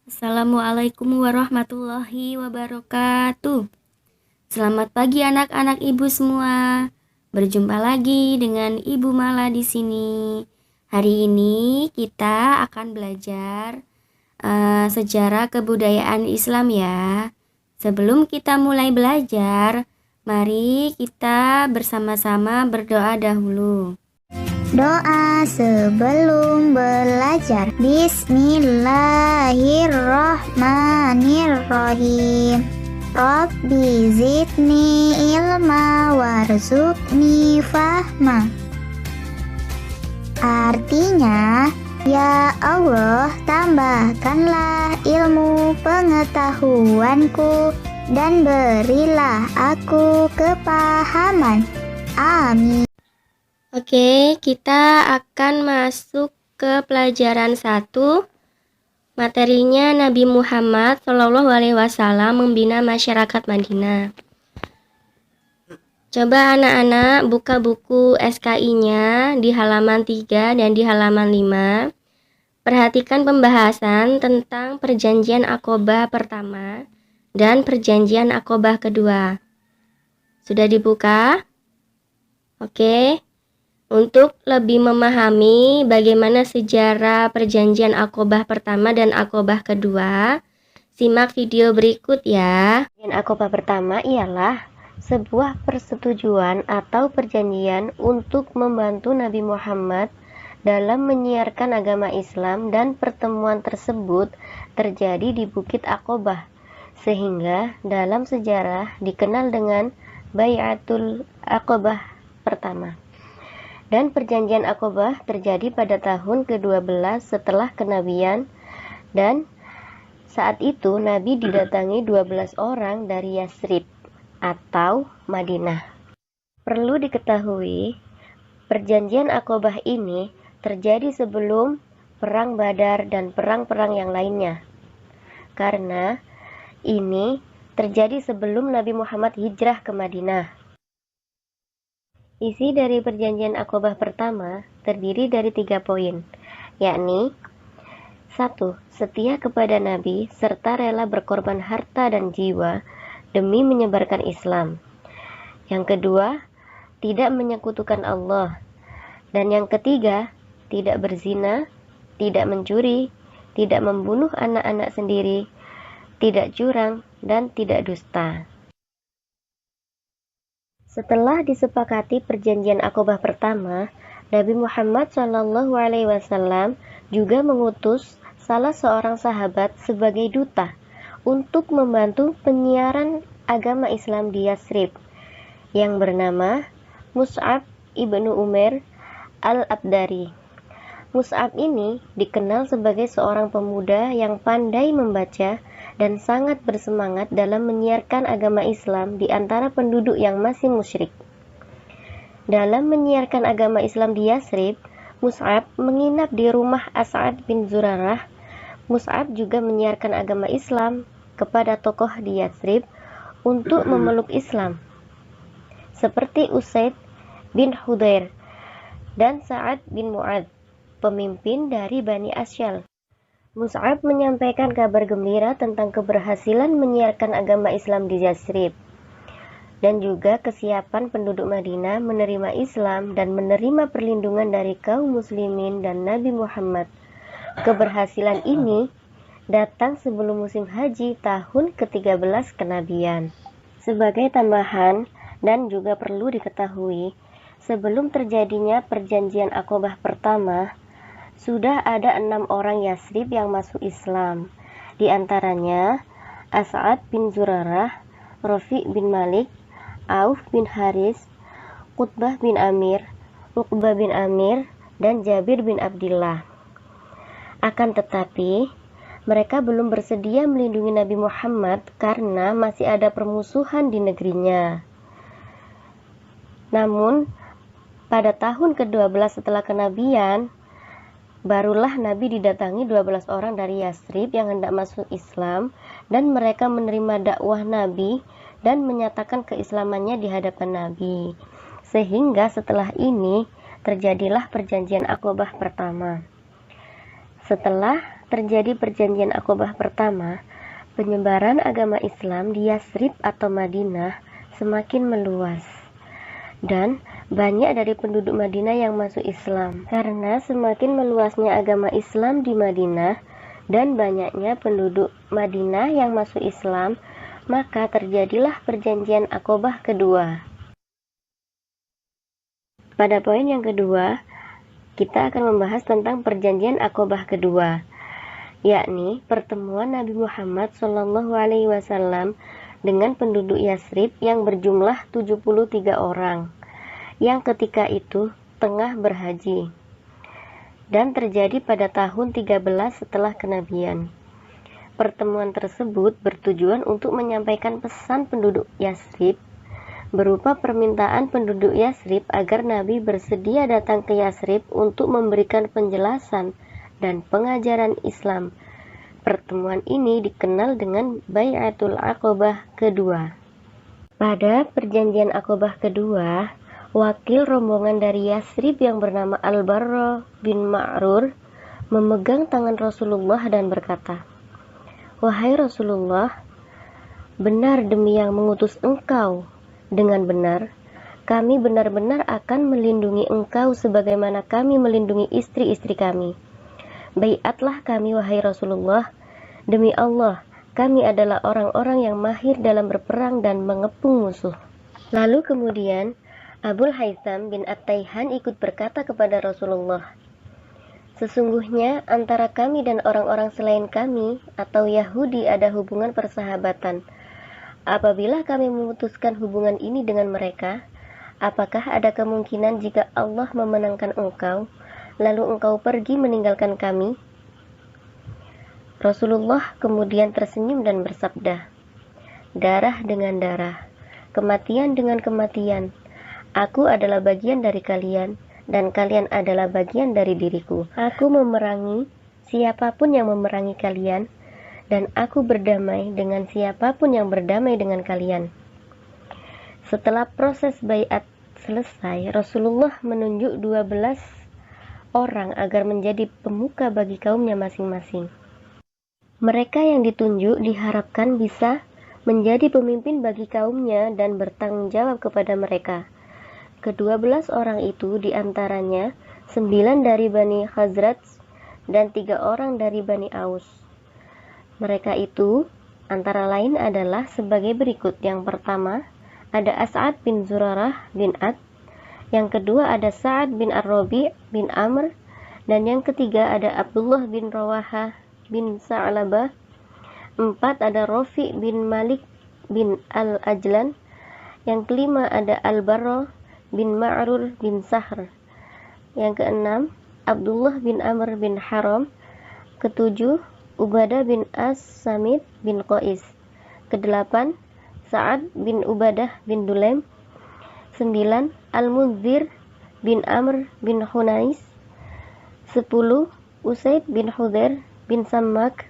Assalamualaikum warahmatullahi wabarakatuh. Selamat pagi anak-anak ibu semua. Berjumpa lagi dengan Ibu Mala di sini. Hari ini kita akan belajar sejarah kebudayaan Islam ya. Sebelum kita mulai belajar, mari kita bersama-sama berdoa dahulu. Doa sebelum belajar. Bismillahirrohmanirrohim. Rabbi zidni ilma warzuqni fahma. Artinya, ya Allah, tambahkanlah ilmu pengetahuanku dan berilah aku kepahaman. Amin. Oke, kita akan masuk ke pelajaran 1. Materinya Nabi Muhammad SAW membina masyarakat Madinah. Coba anak-anak buka buku SKI-nya di halaman 3 dan di halaman 5. Perhatikan pembahasan tentang perjanjian Aqobah pertama dan perjanjian Aqobah kedua. Sudah dibuka? Oke. Untuk lebih memahami bagaimana sejarah perjanjian Aqobah pertama dan Aqobah kedua, simak video berikut ya. Perjanjian Aqobah pertama ialah sebuah persetujuan atau perjanjian untuk membantu Nabi Muhammad dalam menyiarkan agama Islam, dan pertemuan tersebut terjadi di Bukit Aqobah, sehingga dalam sejarah dikenal dengan Bai'atul Aqobah pertama. Dan perjanjian Aqobah terjadi pada tahun ke-12 setelah kenabian, dan saat itu Nabi didatangi 12 orang dari Yasrib atau Madinah. Perlu diketahui, perjanjian Aqobah ini terjadi sebelum Perang Badar dan perang-perang yang lainnya. Karena ini terjadi sebelum Nabi Muhammad hijrah ke Madinah. Isi dari perjanjian Aqobah pertama terdiri dari 3 poin, yakni 1. Setia kepada Nabi serta rela berkorban harta dan jiwa demi menyebarkan Islam. Yang kedua, tidak menyekutukan Allah. Dan yang ketiga, tidak berzina, tidak mencuri, tidak membunuh anak-anak sendiri, tidak curang, dan tidak dusta. Setelah disepakati perjanjian Aqobah pertama, Nabi Muhammad SAW juga mengutus salah seorang sahabat sebagai duta untuk membantu penyiaran agama Islam di Yasrib, yang bernama Mus'ab ibnu Umair al-Abdari. Mus'ab ini dikenal sebagai seorang pemuda yang pandai membaca dan sangat bersemangat dalam menyiarkan agama Islam di antara penduduk yang masih musyrik. Dalam menyiarkan agama Islam di Yasrib, Mus'ab menginap di rumah As'ad bin Zurarah. Mus'ab juga menyiarkan agama Islam kepada tokoh di Yasrib untuk memeluk Islam, seperti Usaid bin Hudair dan Sa'ad bin Mu'adz, pemimpin dari Bani Asyal. Mus'ab menyampaikan kabar gembira tentang keberhasilan menyiarkan agama Islam di Yasrib, dan juga kesiapan penduduk Madinah menerima Islam dan menerima perlindungan dari kaum muslimin dan Nabi Muhammad. Keberhasilan ini datang sebelum musim haji tahun ke-13 kenabian. Sebagai tambahan, dan juga perlu diketahui, sebelum terjadinya perjanjian Aqobah pertama, sudah ada 6 orang Yasrib yang masuk Islam. Di antaranya As'ad bin Zurarah, Rafi' bin Malik, Auf bin Haris, Qutbah bin Amir, Uqbah bin Amir, dan Jabir bin Abdillah. Akan tetapi, mereka belum bersedia melindungi Nabi Muhammad karena masih ada permusuhan di negerinya. Namun, pada tahun ke-12 setelah kenabian, barulah Nabi didatangi 12 orang dari Yasrib yang hendak masuk Islam, dan mereka menerima dakwah Nabi dan menyatakan keislamannya di hadapan Nabi. Sehingga setelah ini terjadilah perjanjian Aqobah pertama. Setelah terjadi perjanjian Aqobah pertama, penyebaran agama Islam di Yasrib atau Madinah semakin meluas. Dan banyak dari penduduk Madinah yang masuk Islam. Karena semakin meluasnya agama Islam di Madinah dan banyaknya penduduk Madinah yang masuk Islam, maka terjadilah perjanjian Aqobah kedua. Pada poin yang kedua, kita akan membahas tentang perjanjian Aqobah kedua, yakni pertemuan Nabi Muhammad SAW dengan penduduk Yasrib yang berjumlah 73 orang, yang ketika itu tengah berhaji, dan terjadi pada tahun 13 setelah kenabian. Pertemuan tersebut bertujuan untuk menyampaikan pesan penduduk Yasrib berupa permintaan penduduk Yasrib agar Nabi bersedia datang ke Yasrib untuk memberikan penjelasan dan pengajaran Islam. Pertemuan ini dikenal dengan Bai'atul Aqobah kedua. Pada perjanjian Aqobah kedua, wakil rombongan dari Yasrib yang bernama Al-Barra bin Ma'rur memegang tangan Rasulullah dan berkata, "Wahai Rasulullah, benar demi yang mengutus engkau, dengan benar, kami benar-benar akan melindungi engkau sebagaimana kami melindungi istri-istri kami. Baiatlah kami, wahai Rasulullah. Demi Allah, kami adalah orang-orang yang mahir dalam berperang dan mengepung musuh." Lalu kemudian, Abul Haytham bin At-Taihan ikut berkata kepada Rasulullah, "Sesungguhnya antara kami dan orang-orang selain kami atau Yahudi ada hubungan persahabatan. Apabila kami memutuskan hubungan ini dengan mereka, apakah ada kemungkinan jika Allah memenangkan engkau, lalu engkau pergi meninggalkan kami?" Rasulullah kemudian tersenyum dan bersabda, "Darah dengan darah, kematian dengan kematian. Aku adalah bagian dari kalian, dan kalian adalah bagian dari diriku. Aku memerangi siapapun yang memerangi kalian, dan aku berdamai dengan siapapun yang berdamai dengan kalian." Setelah proses baiat selesai, Rasulullah menunjuk 12 orang agar menjadi pemuka bagi kaumnya masing-masing. Mereka yang ditunjuk diharapkan bisa menjadi pemimpin bagi kaumnya dan bertanggung jawab kepada mereka. Ke-12 orang itu diantaranya 9 dari Bani Khazraj dan 3 orang dari Bani Aus. Mereka itu antara lain adalah sebagai berikut. Yang pertama, ada As'ad bin Zurarah bin Ad. Yang kedua ada Sa'ad bin Ar-Rabi' bin Amr. Dan yang ketiga ada Abdullah bin Rawahah bin Sa'labah. 4 ada Rafi' bin Malik bin Al-Ajlan. Yang kelima ada Al-Barra bin Ma'rur bin Sahr. Yang keenam Abdullah bin Amr bin Haram. Ketujuh Ubadah bin As-Samit bin Qais. Kedelapan Sa'ad bin Ubadah bin Dulaim. 9 Al-Munzir bin Amr bin Hunais. 10 Usaid bin Hudhair bin Sammak.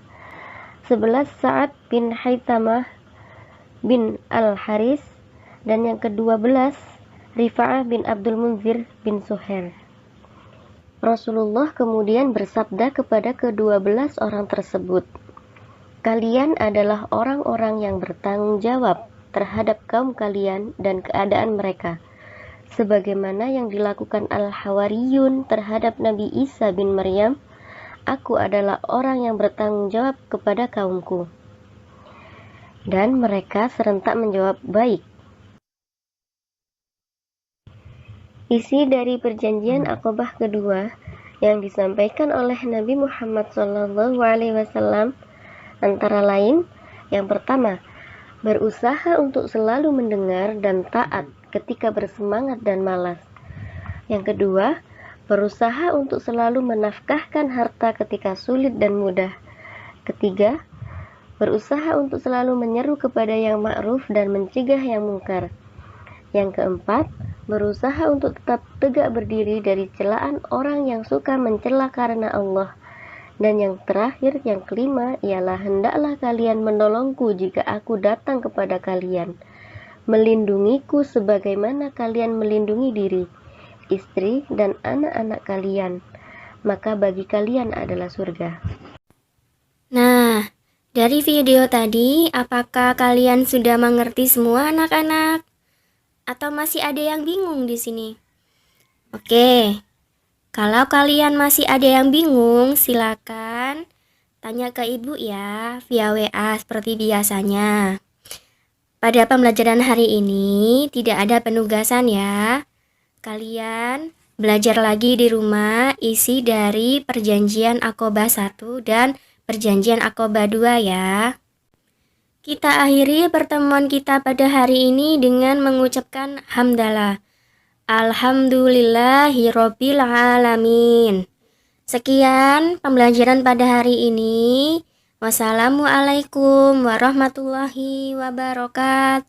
11 Sa'ad bin Haytamah bin Al-Haris. Dan yang ke-12 Rifa'ah bin Abdul Munzir bin Suhair. Rasulullah kemudian bersabda kepada ke-12 orang tersebut, "Kalian adalah orang-orang yang bertanggung jawab terhadap kaum kalian dan keadaan mereka, sebagaimana yang dilakukan Al-Hawariyun terhadap Nabi Isa bin Maryam. Aku adalah orang yang bertanggung jawab kepada kaumku." Dan mereka serentak menjawab, "Baik." Isi dari perjanjian Aqobah kedua yang disampaikan oleh Nabi Muhammad SAW antara lain, yang pertama, berusaha untuk selalu mendengar dan taat ketika bersemangat dan malas. Yang kedua, berusaha untuk selalu menafkahkan harta ketika sulit dan mudah. Ketiga, berusaha untuk selalu menyeru kepada yang ma'ruf dan mencegah yang mungkar. Yang keempat, berusaha untuk tetap tegak berdiri dari celaan orang yang suka mencela karena Allah. Dan yang terakhir, yang kelima, ialah hendaklah kalian menolongku jika aku datang kepada kalian, melindungiku sebagaimana kalian melindungi diri, istri, dan anak-anak kalian, maka bagi kalian adalah surga. Dari video tadi, apakah kalian sudah mengerti semua anak-anak? Atau masih ada yang bingung di sini? Oke, kalau kalian masih ada yang bingung, silakan tanya ke ibu ya via WA seperti biasanya. Pada pembelajaran hari ini tidak ada penugasan ya. Kalian belajar lagi di rumah isi dari Perjanjian Aqobah 1 dan Perjanjian Aqobah 2 ya. Kita akhiri pertemuan kita pada hari ini dengan mengucapkan hamdalah. Alhamdulillahirabbil alamin. Sekian pembelajaran pada hari ini. Wassalamualaikum warahmatullahi wabarakatuh.